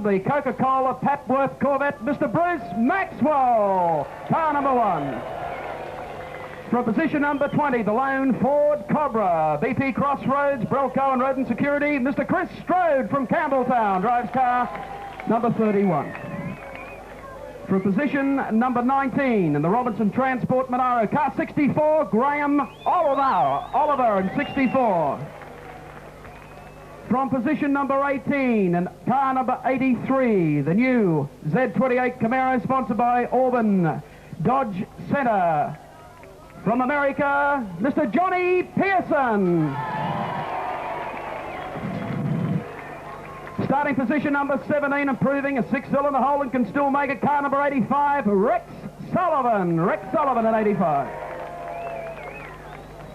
second, the Coca-Cola Papworth Corvette, Mr. Bruce Maxwell, car number 1. From position number 20, the lone Ford Cobra, BP Crossroads, Brelco and Roden Security, Mr. Chris Strode from Campbelltown, drives car number 31. From position number 19, in the Robinson Transport Monaro, car 64, Graham Oliver in 64. From position number 18, and car number 83, the new Z28 Camaro, sponsored by Auburn Dodge Center. From America, Mr. Johnny Pearson. Starting position number 17, improving a 6-cylinder hole and can still make it, car number 85, Rex Sullivan in 85.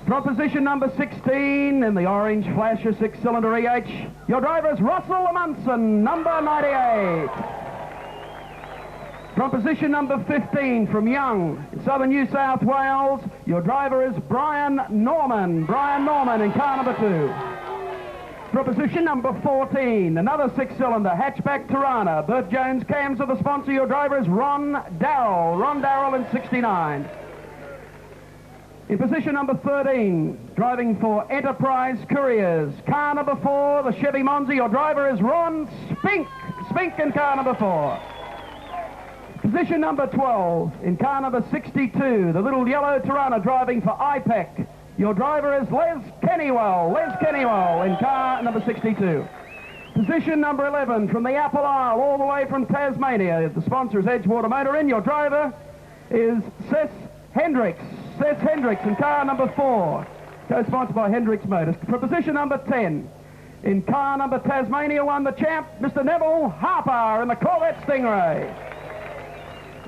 From position number 16, in the orange flasher 6-cylinder EH, your driver is Russell Amundsen, number 98. From position number 15, from Young, in southern New South Wales, your driver is Brian Norman in car number 2. From position number 14, another 6-cylinder hatchback Tirana, Bert Jones cams are the sponsor, your driver is Ron Darrell in 69. In position number 13, driving for Enterprise Couriers, car number 4, the Chevy Monza, your driver is Ron Spink in car number 4. Position number 12, in car number 62, the little yellow Tirana, driving for IPEC. Your driver is Les Kennywell in car number 62. Position number 11, from the Apple Isle, all the way from Tasmania, the sponsor is Edgewater Motoring. Your driver is Seth Hendricks in car number 4, co-sponsored by Hendricks Motors. For position number 10, in car number Tasmania, won the champ, Mr. Neville Harper in the Corvette Stingray.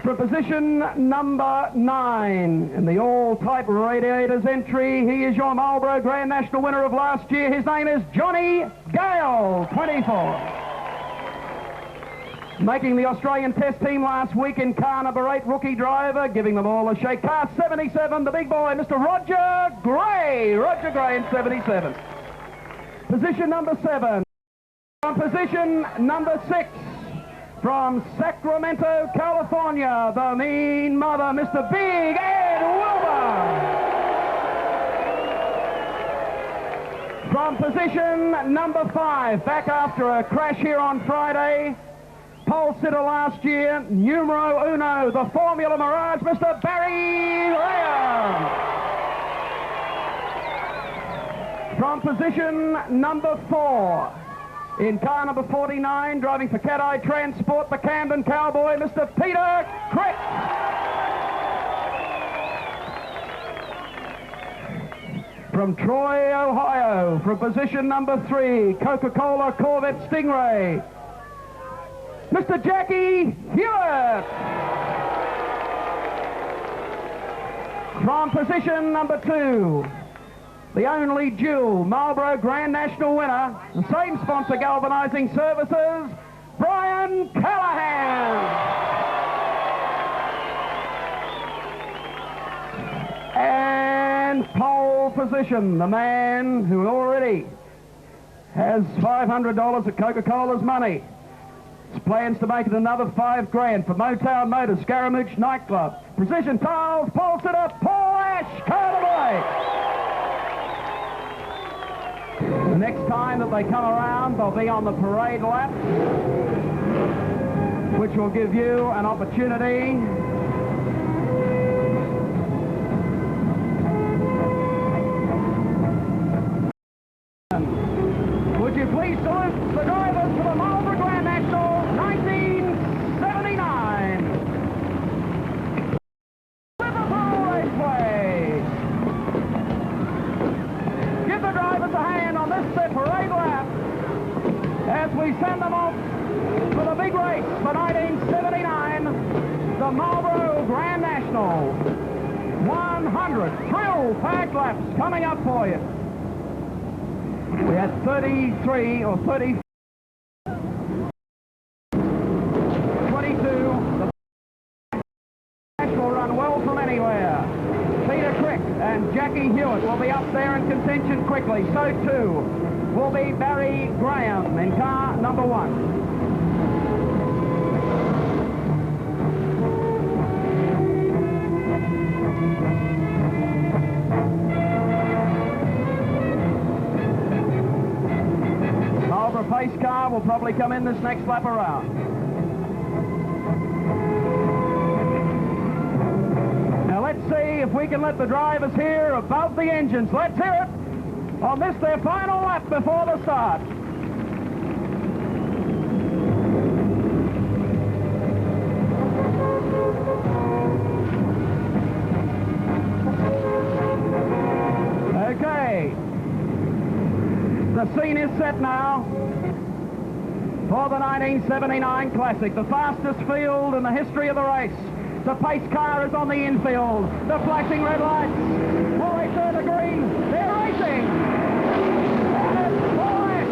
For position number 9, in the all-type radiators entry, he is your Marlboro Grand National winner of last year. His name is Johnny Gale, 24. Making the Australian test team last week in car number 8, rookie driver, giving them all a shake. Car 77, the big boy, Mr. Roger Gray in 77. Position number 7. On position number 6, from Sacramento, California, the mean mother, Mr. Big Ed Wilbur. From position number 5, back after a crash here on Friday, pole sitter last year, numero uno, the Formula Mirage, Mr. Barry Lamb. From position number 4, in car number 49, driving for Cat-Eye Transport, the Camden Cowboy, Mr. Peter Crick. From Troy, Ohio, for position number 3, Coca-Cola Corvette Stingray, Mr. Jackie Hewitt. From position number 2, the only dual Marlboro Grand National winner, the same sponsor, Galvanizing Services, Brian Callahan. And pole position, the man who already has $500 of Coca-Cola's money. His plans to make it another $5,000 for Motown Motors, Scaramouche Nightclub. Precision Tiles, pole sitter, Paul Ash, Carnivore. The next time that they come around, they'll be on the parade lap, which will give you an opportunity Would you please salute the drivers for the Marlboro Grand National 1979 Liverpool Raceway. Give the drivers a hand on this parade lap as we send them off for the big race for 1979, the Marlboro Grand National. 100 thrill-packed laps coming up for you. We had 33 or 30, 22. The National run well from anywhere. Peter Crick and Jackie Hewitt will be up there in contention quickly. So too will be Barry Graham in car number 1. pace car will probably come in this next lap around. Now let's see if we can let the drivers hear above the engines. Let's hear it on this, their final lap before the start. Okay. The scene is set now for the 1979 Classic, the fastest field in the history of the race. The pace car is on the infield. The flashing red lights. Will they turn the green? They're racing. And it's Forrest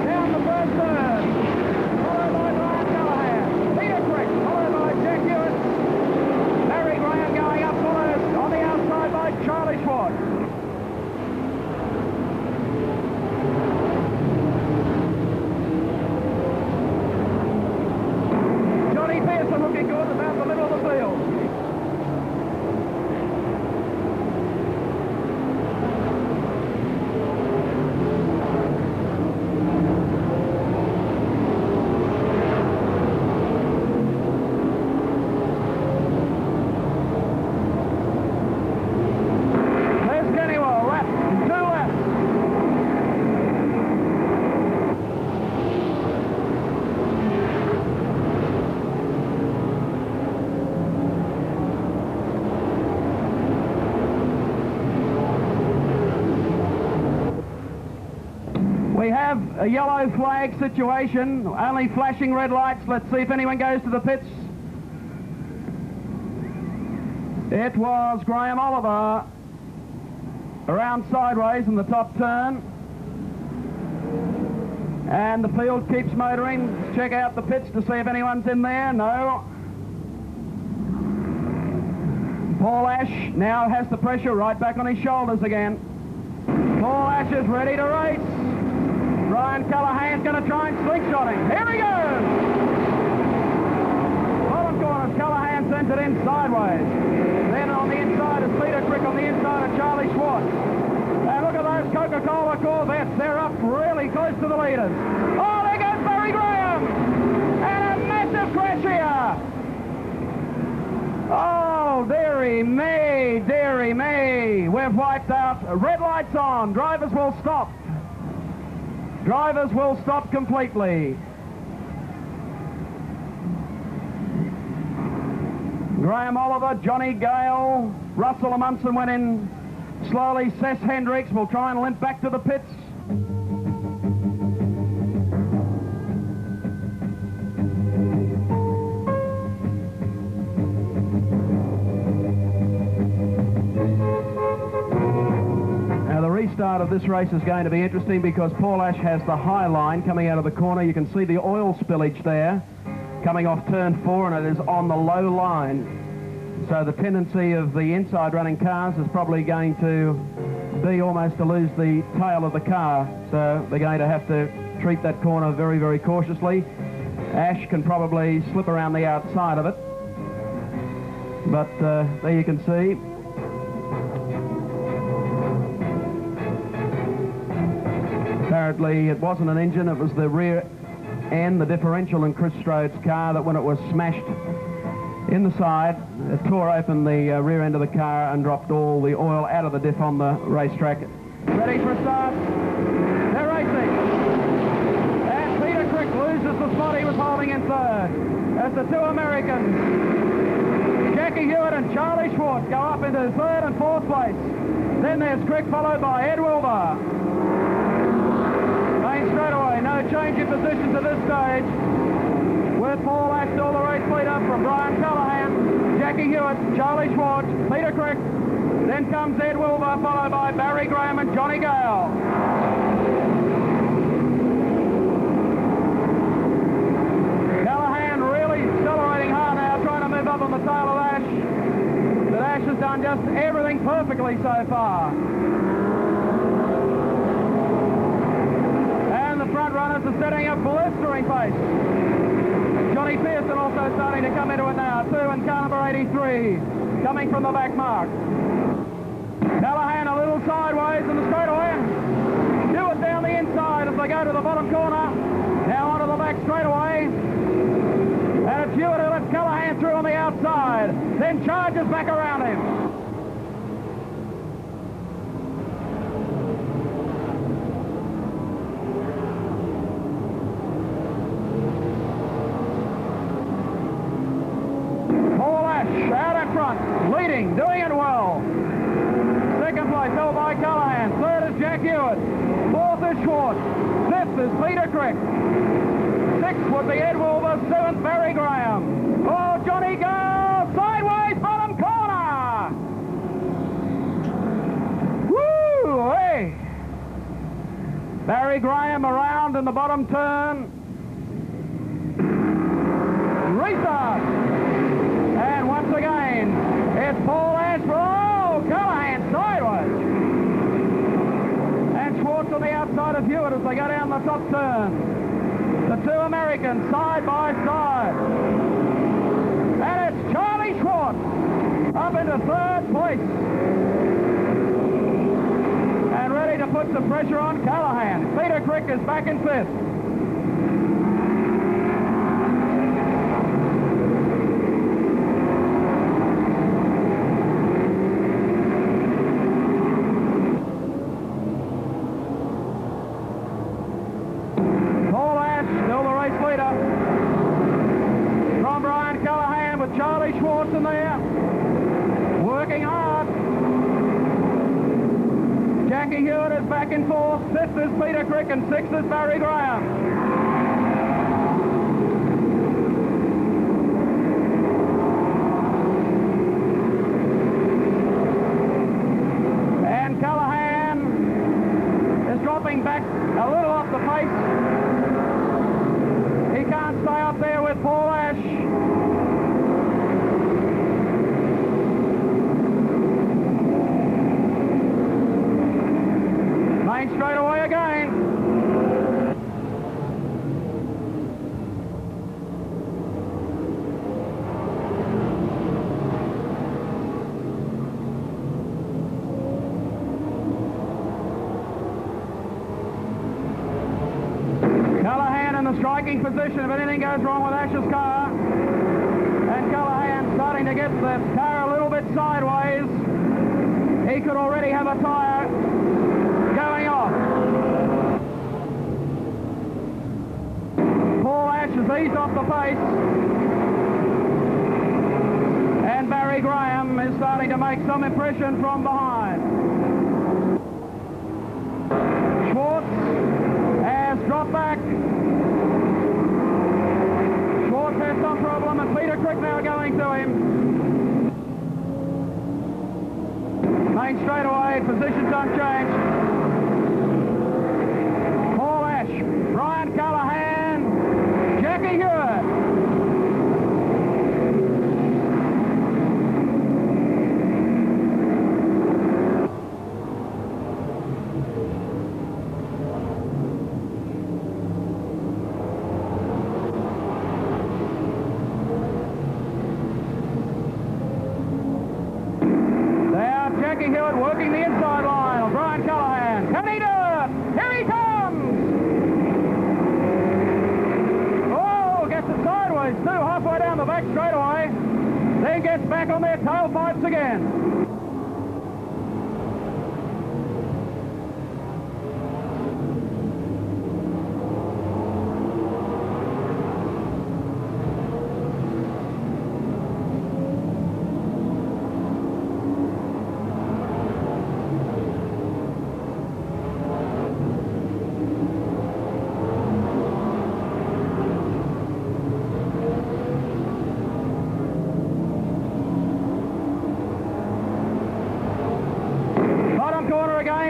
down the first third. Followed by Brian Callahan. Peter Crick, followed by Jack Hewitt. Barry Graham going up first. On the outside by Charlie Schwartz. Looking good about the middle of the field. There's Kennywood, lap, 2 laps. We have a yellow flag situation, only flashing red lights. Let's see if anyone goes to the pits. It was Graham Oliver around sideways in the top turn. And the field keeps motoring. Let's check out the pits to see if anyone's in there. No. Paul Ash now has the pressure right back on his shoulders again. Paul Ash is ready to race. Brian Callahan's going to try and slingshot him. Here he goes! Bottom corners, Callahan sends it in sideways. Then on the inside is Peter Crick, on the inside of Charlie Schwartz. And look at those Coca-Cola Corvettes. They're up really close to the leaders. Oh, there goes Barry Graham! And a massive crash here! Oh, dearie me, dearie me. We've wiped out. Red lights on. Drivers will stop. Drivers will stop completely. Graham Oliver, Johnny Gale, Russell Amundsen went in slowly. Seth Hendricks will try and limp back to the pits. Start of this race is going to be interesting because Paul Ash has the high line coming out of the corner. You can see the oil spillage there coming off turn 4, and it is on the low line. So the tendency of the inside running cars is probably going to be almost to lose the tail of the car. So they're going to have to treat that corner very, very cautiously. Ash can probably slip around the outside of it. But there you can see. Apparently it wasn't an engine, it was the rear end, the differential in Chris Strode's car, that when it was smashed in the side, it tore open the rear end of the car and dropped all the oil out of the diff on the racetrack. Ready for a start? They're racing. And Peter Crick loses the spot he was holding in third. As the 2 Americans, Jackie Hewitt and Charlie Schwartz, go up into 3rd and 4th place. Then there's Crick followed by Ed Wilbur. Straight away, no change in positions at this stage. With Paul Ash, all the race lead up from Brian Callahan, Jackie Hewitt, Charlie Schwartz, Peter Crick. Then comes Ed Wilbur, followed by Barry Graham and Johnny Gale. Callahan really accelerating hard now, trying to move up on the tail of Ash. But Ash has done just everything perfectly so far. Front runners are setting a blistering pace. Johnny Pearson also starting to come into it now. 2 and car number 83 coming from the back mark. Callahan a little sideways in the straightaway. Hewitt hard down the inside as they go to the bottom corner. Now onto the back straightaway. And it's Hewitt who lets Callahan through on the outside. Then charges back around him. Paul Ash out in front, leading, doing it well. Second place held by Callahan. Third is Jack Hewitt. Fourth is Schwartz. Fifth is Peter Crick. Sixth would be Ed Wilbur. Seventh, Barry Graham. Oh, Johnny goes sideways, bottom corner. Woo! Hey! Barry Graham around in the bottom turn. Restart. And once again, it's Paul Ash. Oh, Callahan sideways. And Schwartz on the outside of Hewitt as they go down the top turn. The two Americans side by side. And it's Charlie Schwartz up into third place. And ready to put some pressure on Callahan. Peter Crick is back in fifth. Charlie Schwartz in there, working hard. Jackie Hewitt is back in fourth. Fifth is Peter Crick and sixth is Barry Graham. And Callahan is dropping back a little off the pace. He can't stay up there with Paul Ash. Straight away again. Callahan in the striking position if anything goes wrong with Ash's car. And Callahan starting to get the car a little bit sideways. He could already have a tyre going off. Paul Ash has eased off the pace. And Barry Graham is starting to make some impression from behind. Schwartz has dropped back. Schwartz has some problem and Peter Crick now going to him. Main straightaway, positions unchanged. Paul Ash, Brian Callahan, Jackie Hewitt. Jackie Hewitt working the inside line of Brian Callahan. Can he do it? Here he comes! Oh, gets it sideways too, halfway down the back straightaway. Then gets back on their tailpipes again.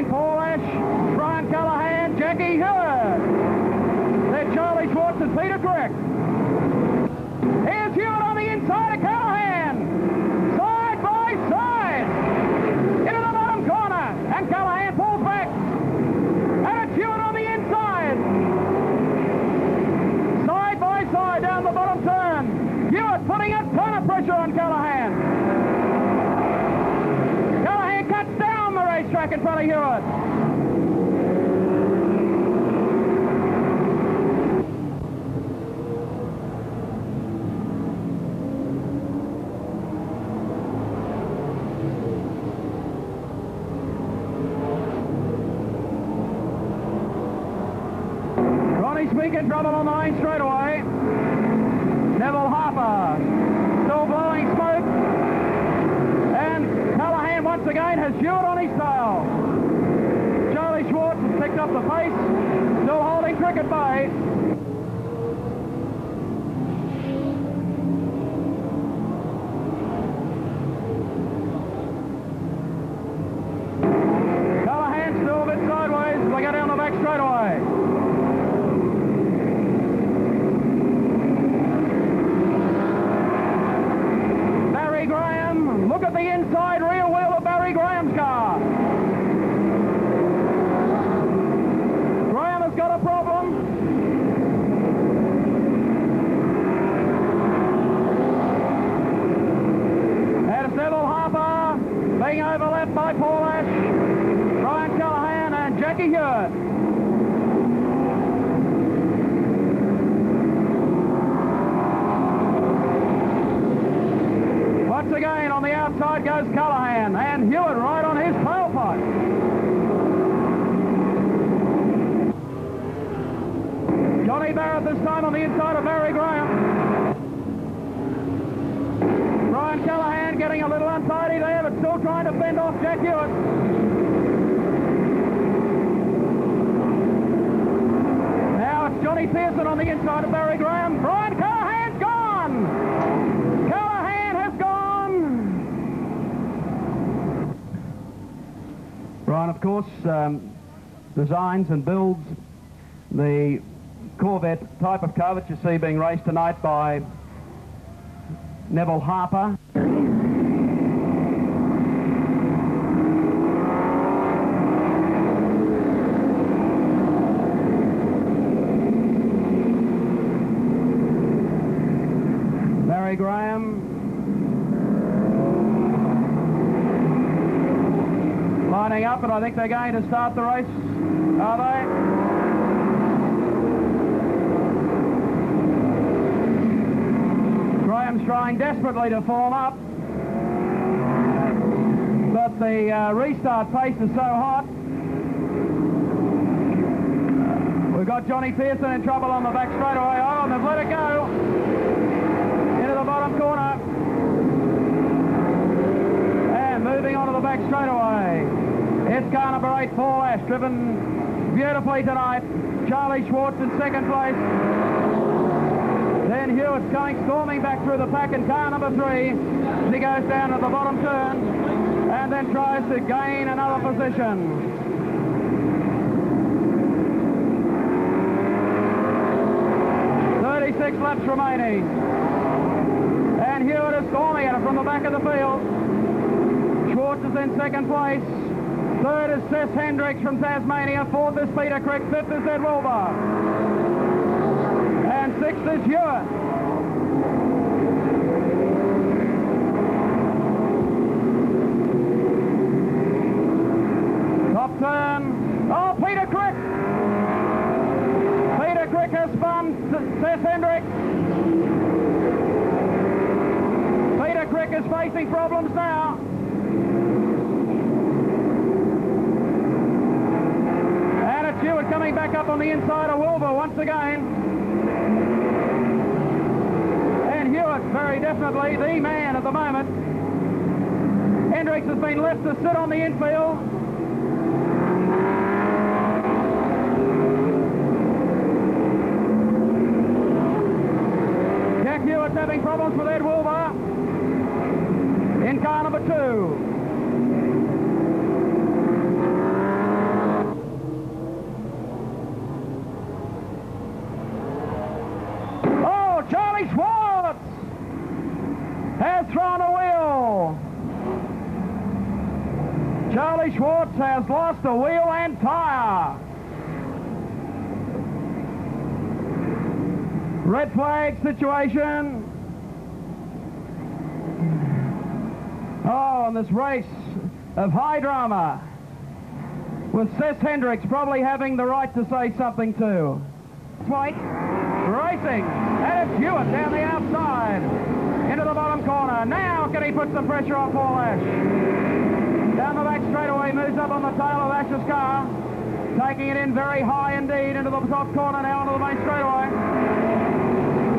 Paul Ash, Brian Callahan, Jackie Hewitt. Then Charlie Schwartz and Peter Crick. Here's Hewitt on the inside of Callahan. Side by side. Into the bottom corner. And Callahan pulls back. And it's Hewitt on the inside. Side by side down the bottom turn. Hewitt putting a ton of pressure on Callahan. Callahan cuts down the racetrack in front of Hewitt. think in trouble on the main straightaway. Neville Harper still blowing smoke. And Callahan once again has Hewitt on his tail. Charlie Schwartz has picked up the pace, still holding Cricket Bay. Callahan still a bit sideways as they go down the back straightaway. Barry Graham, look at the inside rear wheel of Barry Graham's car. Graham has got a problem. And it's Neville Harper being overlapped by Paul Ash, Brian Callahan and Jackie Hewitt. Once again on the outside goes Callahan and Hewitt right on his tailpipe. Johnny Barrett this time on the inside of Barry Graham. Brian Callahan getting a little untidy there, but still trying to fend off Jack Hewitt. Now it's Johnny Pearson on the inside of Barry Graham. Brian Callahan's gone! Callahan has gone! Brian, of course, designs and builds the Corvette type of car that you see being raced tonight by Neville Harper. Barry Graham lining up, and I think they're going to start the race, are they? Graham's trying desperately to form up, but the restart pace is so hot. We've got Johnny Pearson in trouble on the back straightaway. Oh, and they've let it go into the bottom corner. And moving on to the back straightaway, it's car number 8, Paul Ash, driven beautifully tonight. Charlie Schwartz in second place. Then Hewitt's going storming back through the pack in car number 3 as he goes down to the bottom turn and then tries to gain another position. Six laps remaining. And Hewitt is storming at it from the back of the field. Schwartz is in second place. Third is Seth Hendricks from Tasmania. Fourth is Peter Crick. Fifth is Ed Wilbur. And sixth is Hewitt. Top turn. Oh, Peter Crick! Peter Crick has spun Seth Hendricks. Peter Crick is facing problems now. And it's Hewitt coming back up on the inside of Wilbur once again. And Hewitt, very definitely the man at the moment. Hendricks has been left to sit on the infield. Hewitt's having problems with Ed Wilbur in car number 2. Oh, Charlie Schwartz has thrown a wheel. Charlie Schwartz has lost a wheel and tyre. Red flag situation. Oh, and this race of high drama with Seth Hendricks probably having the right to say something too. White racing, and it's Hewitt down the outside into the bottom corner. Now can he put some pressure on Paul Ash? Down the back straightaway, moves up on the tail of Ash's car. Taking it in very high indeed into the top corner now into the main straightaway.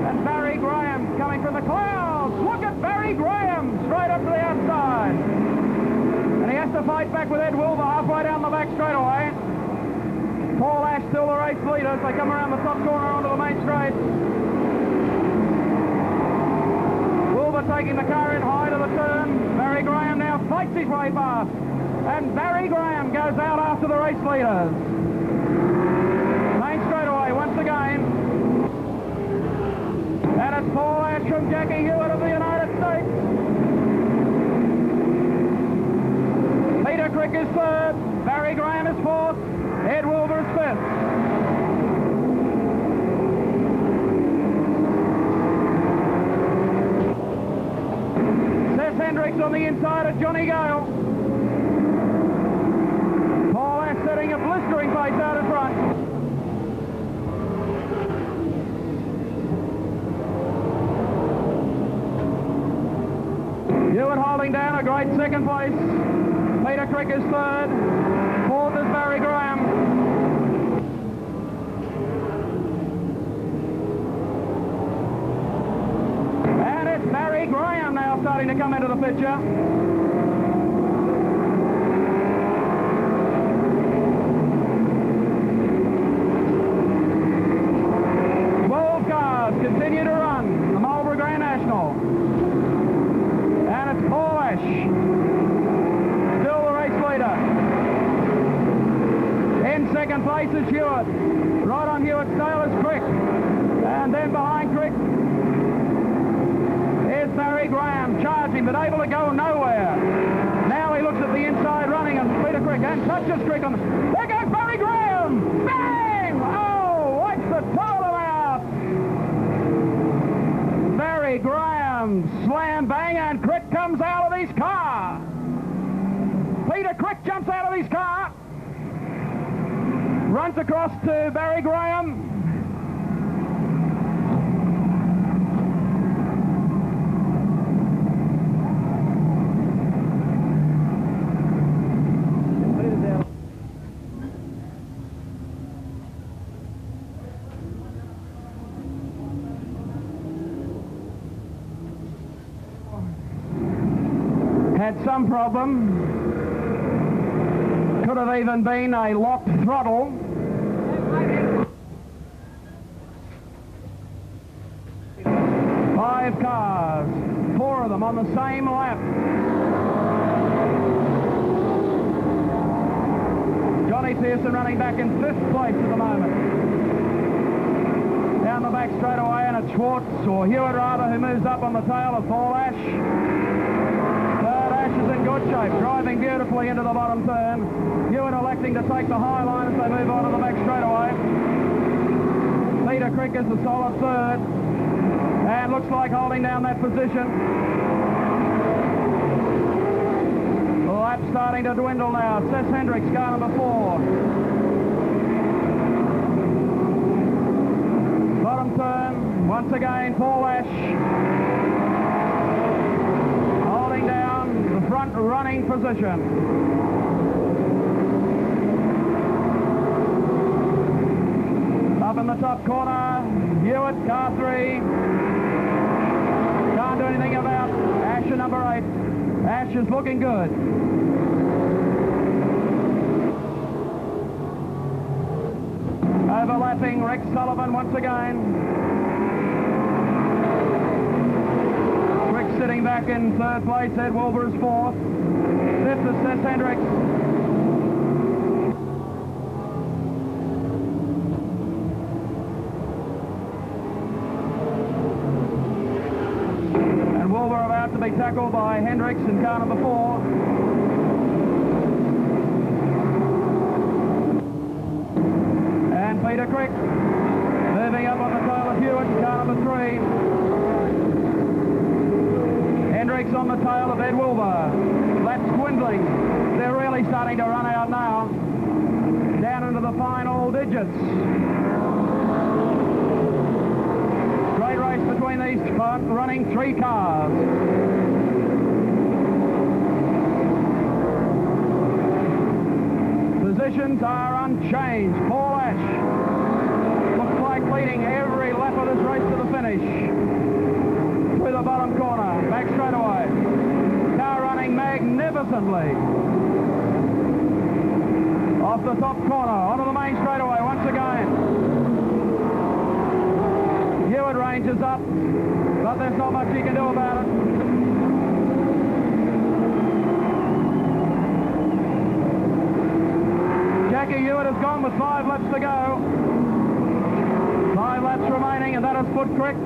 And Barry Graham coming from the clouds. Look at Barry Graham straight up to the outside. And he has to fight back with Ed Wilbur halfway down the back straightaway. Paul Ash still the race leader as they come around the top corner onto the main straight. Wilbur taking the car in high to the turn. Barry Graham now fights his way past. And Barry Graham goes out after the race leaders. Main straightaway once again. And it's Paul Ash from Jackie Hewitt of the United States. Peter Crick is third. Barry Graham is fourth. Ed Wilbur is fifth. Seth Hendricks on the inside of Johnny Gale. Paul Ash setting a blistering pace out in front. Hewitt holding down a great second place. Peter Crick is third. Fourth is Barry Graham. And it's Barry Graham now starting to come into the picture. 12 cars continue to run the Marlboro Grand National. And it's Paul Ash, still the race leader. In second place is Hewitt. Right on Hewitt's tail is Crick. And then behind Crick is Barry Graham, charging but able to go nowhere. Now he looks at the inside running and Peter Crick and touches Crick on the... There goes Barry Graham! Bang! Oh, wipes the toe of him out! Barry Graham, slam bang, and Crick comes out of his car. Peter Crick jumps out of his car. Runs across to Barry Graham. Had some problem. Could have even been a locked throttle. Five cars, four of them on the same lap. Johnny Pearson running back in fifth place at the moment. Down the back straightaway, and it's Schwartz, or Hewitt rather, who moves up on the tail of Paul Ash. Third Ash is in good shape, driving beautifully into the bottom turn. Hewitt electing to take the high line as they move on to the back straightaway. Peter Crick is the solid third. And looks like holding down that position. The lap's starting to dwindle now. Seth Hendricks, car number 4. Bottom turn, once again, Paul Ash. Holding down the front running position. Up in the top corner, Hewitt, car 3. Can't do anything about Ash at number 8. Ash is looking good. Overlapping Rex Sullivan once again. Rick sitting back in third place. Ed Wilbur is fourth. Fifth is Seth Hendricks. Wilbur about to be tackled by Hendricks in car number 4. And Peter Crick moving up on the tail of Hewitt in car number 3. Hendricks on the tail of Ed Wilbur. That's dwindling. They're really starting to run out now. Down into the final digits. Great race between these running 3 cars. positions are unchanged. Paul Ash looks like leading every lap of this race to the finish. Through the bottom corner, back straight away. Car running magnificently. Off the top corner, onto the main straightaway once again. Hewitt ranges up, but there's not much he can do about it. Jackie Hewitt has gone with 5 laps to go. 5 laps remaining, and that is Foot Creek.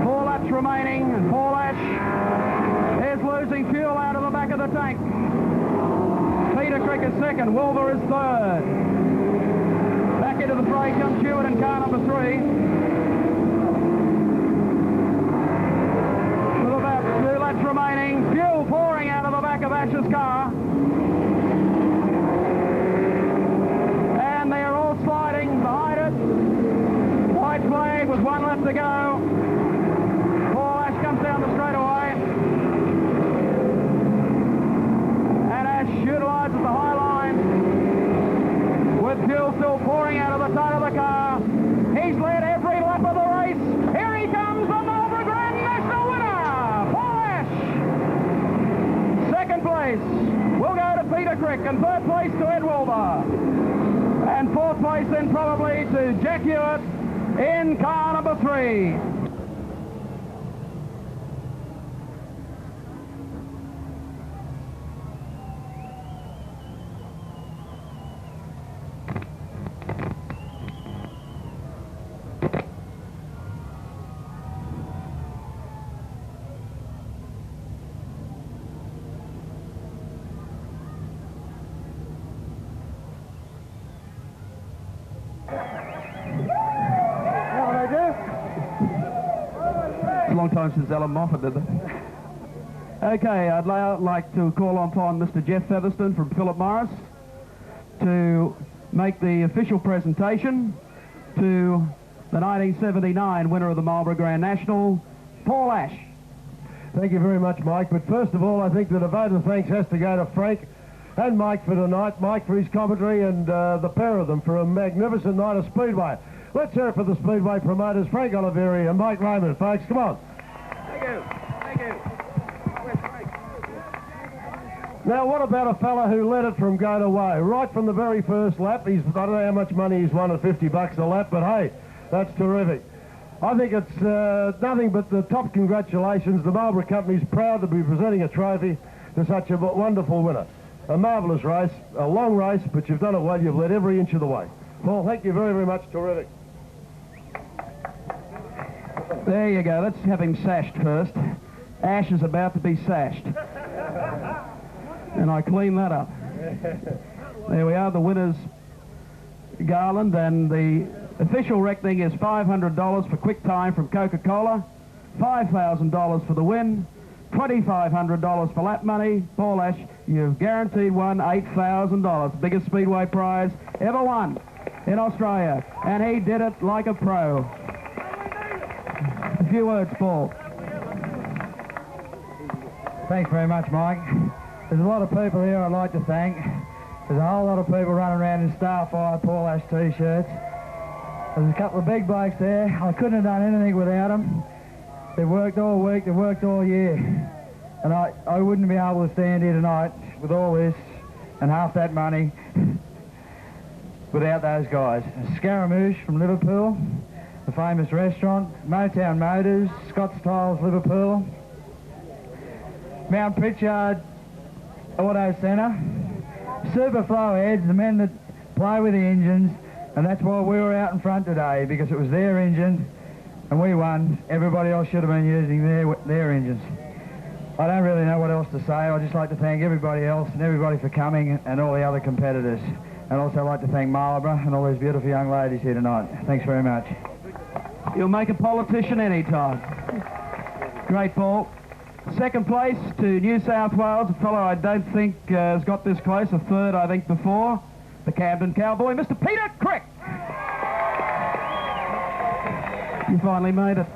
4 laps remaining, and Paul Ash is losing fuel out of the back of the tank. Peter Crick is second, Wilbur is third. Back into the fray comes Hewitt in car number 3. With about 2 laps remaining, fuel pouring out of the back of Ash's car. And they are all sliding behind it. White flag with 1 lap to go. Paul Ash comes down the straightaway. And Ash utilises the high line. With fuel still pouring out of the side of the car. He's led every lap of the race. Here he comes, the Marlboro Grand National winner, Paul Ash. Second place will go to Peter Crick, and third place to Ed Wilbur. And fourth place then probably to Jack Hewitt in car number 3. Long time since Alan Moffat did that. Okay, I'd like to call upon Mr. Jeff Featherston from Philip Morris to make the official presentation to the 1979 winner of the Marlboro Grand National, Paul Ash. Thank you very much, Mike. But first of all, I think that a vote of thanks has to go to Frank and Mike for tonight. Mike for his commentary, and the pair of them for a magnificent night of Speedway. Let's hear it for the Speedway promoters, Frank Oliveri and Mike Raymond. Folks, come on. Thank you. Thank you. Now, what about a fella who let it from going away? Right from the very first lap, I don't know how much money he's won at $50 a lap, but hey, that's terrific. I think it's nothing but the top congratulations. The Marlboro Company's proud to be presenting a trophy to such a wonderful winner. A marvellous race, a long race, but you've done it well. You've led every inch of the way. Paul, thank you very, very much. Terrific. There you go. Let's have him sashed first. Ash is about to be sashed. And I clean that up. There we are, the winner's garland, and the official reckoning is $500 for quick time from Coca-Cola, $5,000 for the win, $2,500 for lap money. Paul Ash, you've guaranteed won $8,000, biggest Speedway prize ever won in Australia, and he did it like a pro. A few words, Paul. Thanks very much, Mike. There's a lot of people here I'd like to thank. There's a whole lot of people running around in Starfire Paul Ash t-shirts. There's a couple of big blokes there. I couldn't have done anything without them. They've worked all week, they've worked all year. And I wouldn't be able to stand here tonight with all this and half that money without those guys. Scaramouche from Liverpool, the famous restaurant, Motown Motors, Scott's Tiles Liverpool, Mount Pritchard Auto Centre, Superflow Heads, the men that play with the engines, and that's why we were out in front today, because it was their engine and we won. Everybody else should have been using their engines. I don't really know what else to say. I'd just like to thank everybody else and everybody for coming, and all the other competitors. And also I'd like to thank Marlboro and all these beautiful young ladies here tonight. Thanks very much. You'll make a politician any time. Great, Paul. Second place to New South Wales, a fellow I don't think has got this close, a third I think before, the Camden Cowboy, Mr. Peter Crick. You finally made it.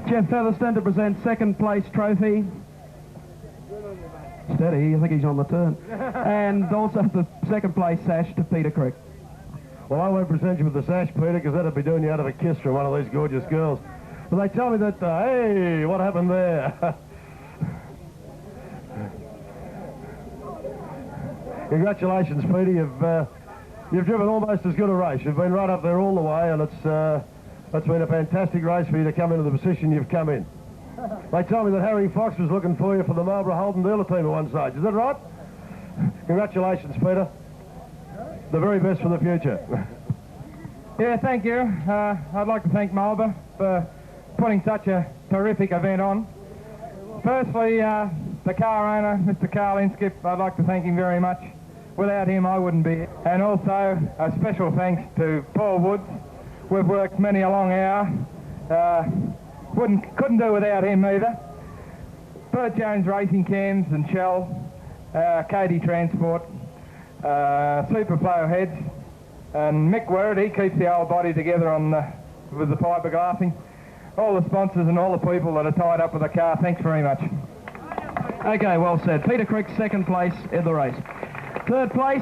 Jeff Featherston to present second place trophy. Steady, I think he's on the turn. And also the second place sash to Peter Crick. Well, I won't present you with the sash, Peter, because that'd be doing you out of a kiss from one of these gorgeous girls. But they tell me that, hey, what happened there? Congratulations, Peter. You've driven almost as good a race. You've been right up there all the way, and it's been a fantastic race for you to come into the position you've come in. They tell me that Harry Fox was looking for you for the Marlboro Holden dealer team at one stage. Is that right? Congratulations, Peter. The very best for the future. Yeah, thank you. I'd like to thank Marlboro for putting such a terrific event on. Firstly, the car owner, Mr. Carl Inskip, I'd like to thank him very much. Without him, I wouldn't be here. And also, a special thanks to Paul Woods. We've worked many a long hour. Couldn't do without him either. Bert Jones Racing Cams and Shell, Katie Transport, Superflow Heads, and Mick Word, he keeps the old body together with the fiberglassing. All the sponsors and all the people that are tied up with the car, thanks very much. Okay, well said. Peter Crick, second place in the race. Third place,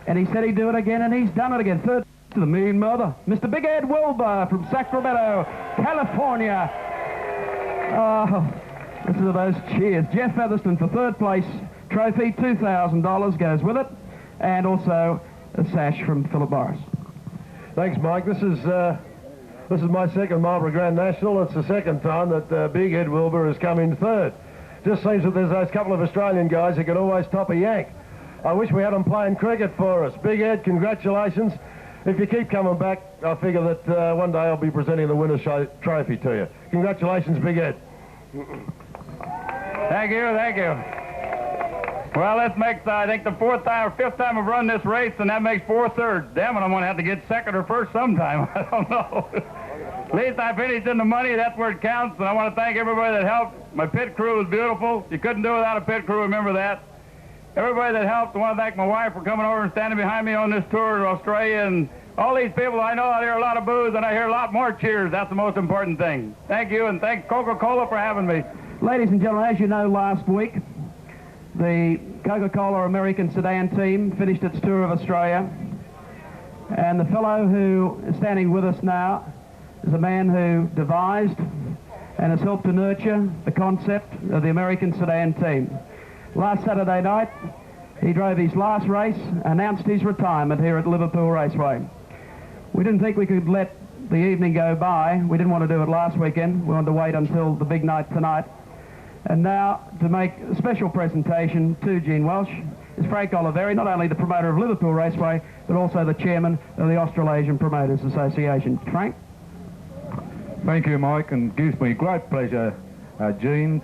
and he said he'd do it again, and he's done it again. Third to the Mean Mother, Mr. Big Ed Wilbur from Sacramento, California. Oh, listen to those cheers. Jeff Featherston for third place trophy, $2,000 goes with it, and also a sash from Philip Morris. Thanks, Mike. This is my second Marlboro Grand National. It's the second time that Big Ed Wilbur has come in third. Just seems that there's those couple of Australian guys who can always top a yank. I wish we had them playing cricket for us. Big Ed, congratulations. If you keep coming back, I figure that one day I'll be presenting the winner's trophy to you. Congratulations, Big Ed. Thank you. Well, this makes, I think, the fourth time or fifth time I've run this race, and that makes 4/3. Damn it, I'm going to have to get second or first sometime. I don't know. At least I finished in the money. That's where it counts, and I want to thank everybody that helped. My pit crew was beautiful. You couldn't do it without a pit crew, remember that. Everybody that helped, I want to thank my wife for coming over and standing behind me on this tour to Australia, and all these people. I know I hear a lot of boos, and I hear a lot more cheers. That's the most important thing. Thank you, and thank Coca-Cola for having me. Ladies and gentlemen, as you know, last week, the Coca-Cola American Sedan team finished its tour of Australia, and the fellow who is standing with us now is a man who devised and has helped to nurture the concept of the American Sedan team. Last Saturday night, he drove his last race, announced his retirement here at Liverpool Raceway. We didn't think we could let the evening go by. We didn't want to do it last weekend. We wanted to wait until the big night tonight. And now, to make a special presentation to Gene Welsh, is Frank Oliveri, not only the promoter of Liverpool Raceway, but also the chairman of the Australasian Promoters Association. Frank? Thank you, Mike, and gives me great pleasure, Gene,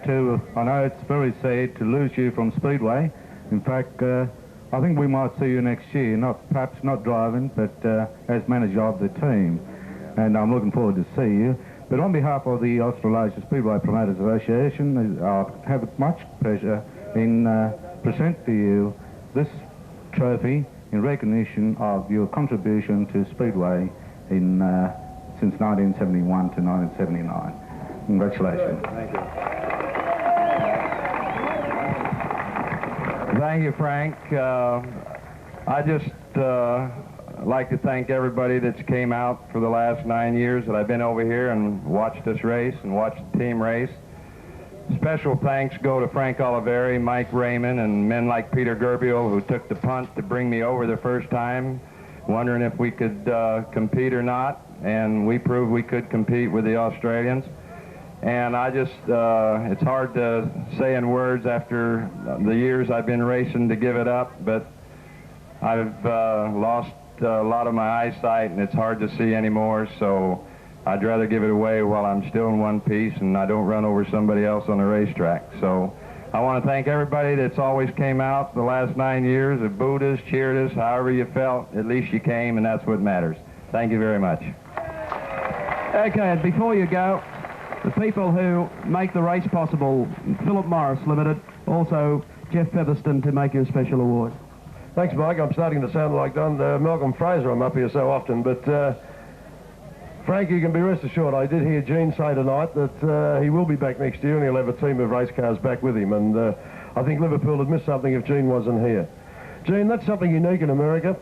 I know it's very sad to lose you from Speedway. In fact, I think we might see you next year, perhaps not driving, but as manager of the team. And I'm looking forward to see you. But on behalf of the Australasian Speedway Promoters Association, I have much pleasure in present to you this trophy in recognition of your contribution to Speedway since 1971 to 1979. Congratulations. Thank you. Thank you, Frank. I just like to thank everybody that's came out for the last 9 years that I've been over here and watched this race and watched the team race. Special thanks go to Frank Oliveri, Mike Raymond, and men like Peter Gerbiel, who took the punt to bring me over the first time, wondering if we could compete or not, and we proved we could compete with the Australians. And I just, it's hard to say in words after the years I've been racing to give it up, but I've lost a lot of my eyesight, and it's hard to see anymore, so I'd rather give it away while I'm still in one piece and I don't run over somebody else on the racetrack. So I want to thank everybody that's always came out the last 9 years, that booed us, cheered us, however you felt, at least you came, and that's what matters. Thank you very much. Okay, and before you go, the people who make the race possible, Philip Morris Limited, also Jeff Featherston to make you a special award. Thanks, Mike. I'm starting to sound like Malcolm Fraser. I'm up here so often, but Frank, you can be rest assured, I did hear Gene say tonight that he will be back next year and he'll have a team of race cars back with him. And I think Liverpool would miss something if Gene wasn't here. Gene, that's something unique in America.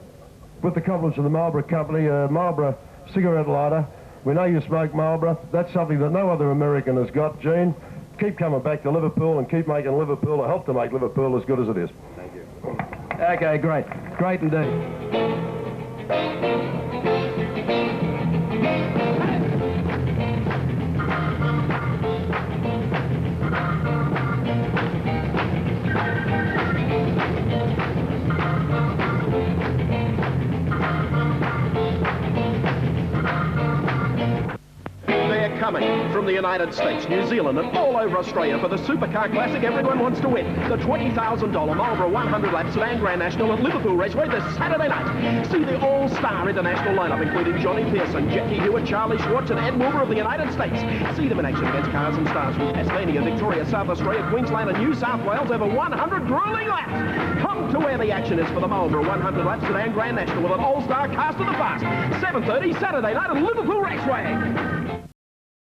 With the compliments of the Marlboro company, Marlboro cigarette lighter. We know you smoke Marlboro. That's something that no other American has got. Gene, keep coming back to Liverpool and keep making Liverpool, or help to make Liverpool as good as it is. Thank you. Okay, great. Great indeed. Coming from the United States, New Zealand and all over Australia for the Supercar Classic everyone wants to win. The $20,000 Marlboro 100 lap Sedan Grand National at Liverpool Raceway this Saturday night. See the all-star international lineup including Johnny Pearson, Jackie Hewitt, Charlie Schwartz and Ed Wilbur of the United States. See them in action against cars and stars from Tasmania, Victoria, South Australia, Queensland and New South Wales over 100 grueling laps. Come to where the action is for the Marlboro 100 lap Sedan Grand National with an all-star cast of the past. 7:30 Saturday night at Liverpool Raceway.